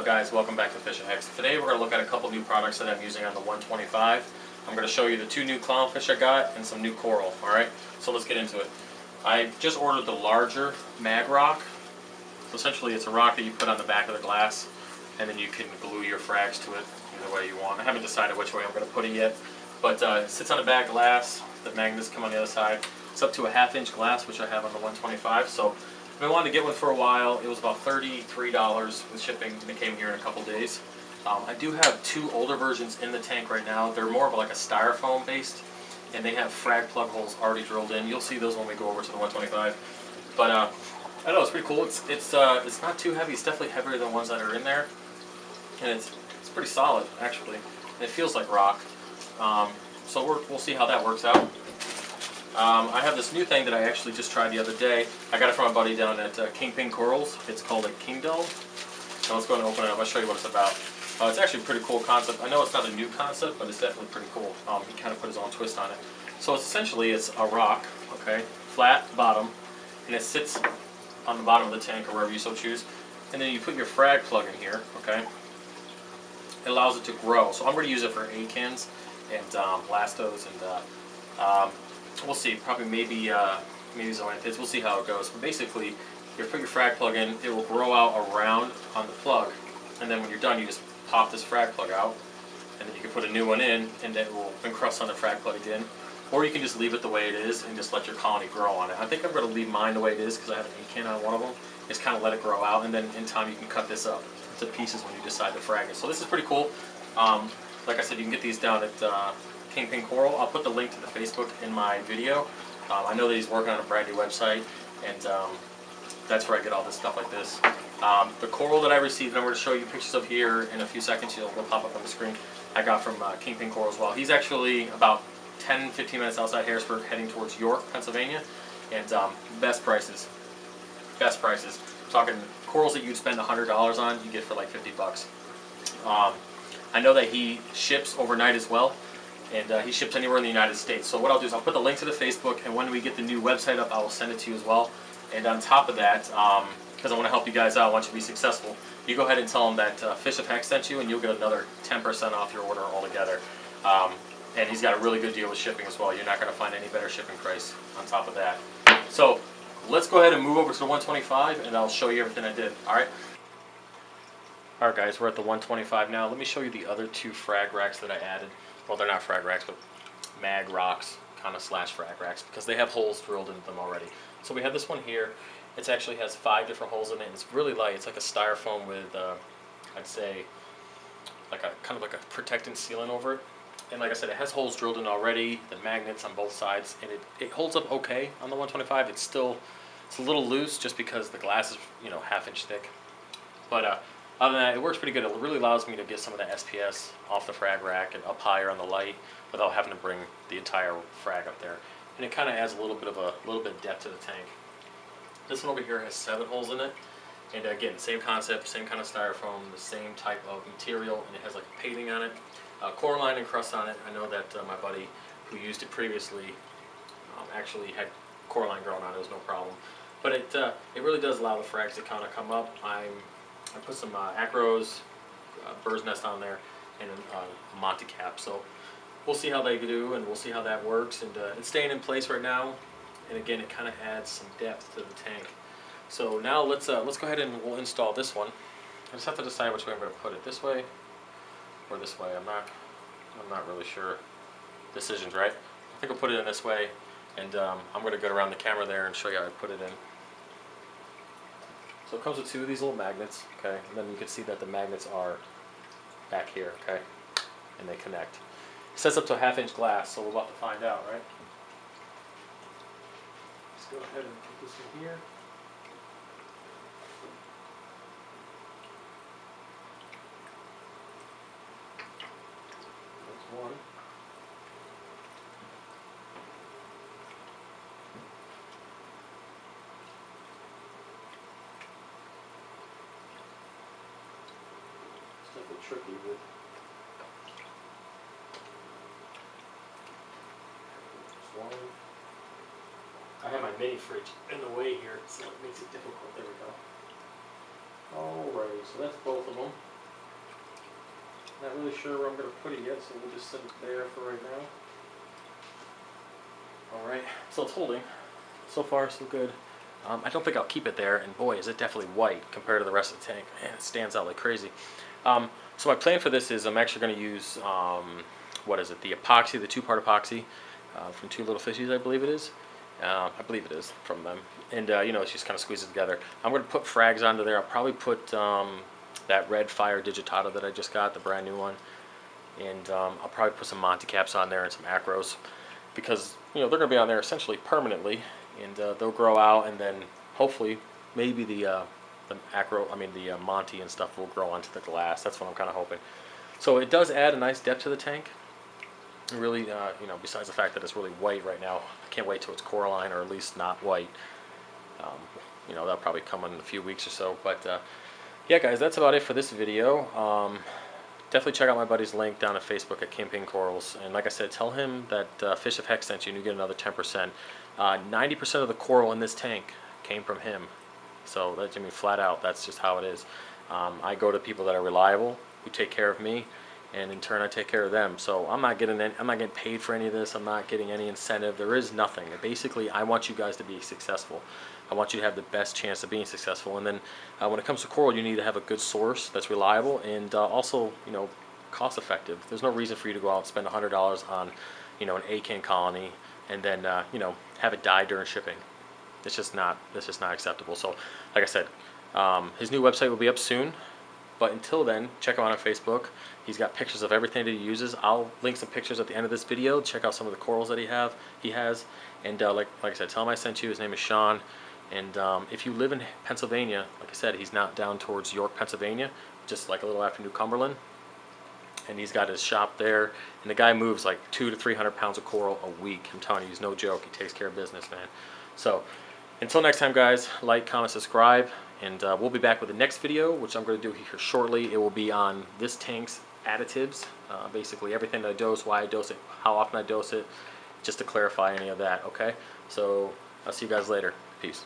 up, guys? Welcome back to Fish and Hicks. Today we're going to look at a couple new products that I'm using on the 125. I'm going to show you the two new clownfish I got and some new coral. Alright, so let's get into it. I just ordered the larger mag rock. So essentially it's a rock that you put on the back of the glass and then you can glue your frags to it either way you want. I haven't decided which way I'm going to put it yet, but it sits on the back glass. The magnets come on the other side. It's up to a 1/2 inch glass, which I have on the 125. So I've been wanting to get one for a while. It was about $33 with shipping, and it came here in a couple days. I do have two older versions in the tank right now. They're more of like a styrofoam based, and they have frag plug holes already drilled in. You'll see those when we go over to the 125. But I don't know, it's pretty cool. It's not too heavy. It's definitely heavier than ones that are in there, and it's pretty solid actually. And it feels like rock. So we'll see how that works out. I have this new thing that I actually just tried the other day. I got it from a buddy down at Kingpin Corals. It's called a King Dome. So let's go ahead and open it up. I'll show you what it's about. It's actually a pretty cool concept. I know it's not a new concept, but it's definitely pretty cool. He kind of put his own twist on it. So essentially it's a rock, okay, flat bottom, and it sits on the bottom of the tank or wherever you so choose. And then you put your frag plug in here, okay. It allows it to grow. So I'm going to use it for acans and blastos and we'll see, probably maybe zoanthids. We'll see how it goes. But basically, you put your frag plug in, it will grow out around on the plug, and then when you're done, you just pop this frag plug out, and then you can put a new one in, and it will encrust on the frag plug again. Or you can just leave it the way it is and just let your colony grow on it. I think I'm going to leave mine the way it is because I have an acan on one of them. Just kind of let it grow out, and then in time you can cut this up to pieces when you decide to frag it. So this is pretty cool. Like I said, you can get these down at Kingpin Coral. I'll put the link to the Facebook in my video. I know that he's working on a brand new website, and that's where I get all this stuff like this. The coral that I received, and I'm going to show you pictures of here in a few seconds. It'll pop up on the screen. I got from Kingpin Coral as well. He's actually about 10-15 minutes outside Harrisburg, heading towards York, Pennsylvania, and best prices. Best prices. I'm talking corals that you'd spend $100 on, you get for like 50 bucks. I know that he ships overnight as well. And he ships anywhere in the United States. So what I'll do is I'll put the link to the Facebook, and when we get the new website up, I will send it to you as well. And on top of that, because I want to help you guys out, I want you to be successful, you go ahead and tell him that Fish of Heck sent you, and you'll get another 10% off your order altogether. And he's got a really good deal with shipping as well. You're not going to find any better shipping price on top of that. So let's go ahead and move over to the 125, and I'll show you everything I did. All right? All right, guys, we're at the 125 now. Let me show you the other two frag racks that I added. Well, they're not frag racks, but mag rocks, kind of slash frag racks, because they have holes drilled into them already. So we have this one here. It actually has 5 different holes in it. And it's really light. It's like a styrofoam with, I'd say, like a kind of like a protectant sealant over it. And like I said, it has holes drilled in already. The magnets on both sides, and it holds up okay on the 125. It's a little loose just because the glass is 1/2 inch thick, but other than that, it works pretty good. It really allows me to get some of the SPS off the frag rack and up higher on the light without having to bring the entire frag up there. And it kind of adds a little bit of depth to the tank. This one over here has 7 holes in it. And again, same concept, same kind of styrofoam, the same type of material, and it has like a painting on it, coralline and crust on it. I know that my buddy who used it previously actually had coralline growing on it. It was no problem. But it really does allow the frags to kind of come up. I put some acros, bird's nest on there, and a Monte cap. So we'll see how they do, and we'll see how that works. And it's staying in place right now. And again, it kind of adds some depth to the tank. So now let's go ahead and we'll install this one. I just have to decide which way I'm going to put it. This way or this way. I'm not really sure. Decision's right. I think I'll put it in this way, and I'm going to go around the camera there and show you how I put it in. So it comes with 2 of these little magnets, okay, and then you can see that the magnets are back here, okay, and they connect. It sets up to a 1/2 inch glass, so we're about to find out, right? Let's go ahead and put this in here. That's one. Tricky with one. I have my mini fridge in the way here, so it makes it difficult. There we go. Alrighty, so that's both of them. Not really sure where I'm going to put it yet, so we'll just set it there for right now. Alright, so it's holding. So far, so good. I don't think I'll keep it there, and boy, is it definitely white compared to the rest of the tank. Man, it stands out like crazy. So my plan for this is I'm actually going to use, what is it, the epoxy, the two-part epoxy from Two Little Fishies, I believe it is. I believe it is from them. And, you know, it's just kind of squeeze it together. I'm going to put frags onto there. I'll probably put that red Fire Digitata that I just got, the brand new one. And I'll probably put some Monty caps on there and some acros, because, you know, they're going to be on there essentially permanently. And they'll grow out, and then hopefully maybe the Monty and stuff will grow onto the glass. That's what I'm kind of hoping. So it does add a nice depth to the tank. Really, you know, besides the fact that it's really white right now, I can't wait till it's Coraline, or at least not white. You know, that'll probably come in a few weeks or so. But yeah, guys, that's about it for this video. Definitely check out my buddy's link down at Facebook at Campaign Corals. And like I said, tell him that Fish of Heck sent you, and you get another 10%. 90% of the coral in this tank came from him. So that's, I mean, flat out, that's just how it is. I go to people that are reliable, who take care of me, and in turn I take care of them. So I'm not getting paid for any of this. I'm not getting any incentive. There is nothing. Basically, I want you guys to be successful. I want you to have the best chance of being successful. And then when it comes to coral, you need to have a good source that's reliable, and also, you know, cost effective. There's no reason for you to go out and spend $100 on, you know, an acan colony, and then you know, have it die during shipping. It's just not acceptable. So like I said, his new website will be up soon, but until then, check him out on Facebook. He's got pictures of everything that he uses. I'll link some pictures at the end of this video. Check out some of the corals that he has. And like I said, tell him I sent you. His name is Sean. And if you live in Pennsylvania, like I said, he's not down towards York, Pennsylvania, just like a little after New Cumberland. And he's got his shop there, and the guy moves like 200 to 300 pounds of coral a week. I'm telling you, he's no joke. He takes care of business, man. So until next time, guys, like, comment, subscribe, and we'll be back with the next video, which I'm going to do here shortly. It will be on this tank's additives, basically everything that I dose, why I dose it, how often I dose it, just to clarify any of that. Okay, so I'll see you guys later. Peace.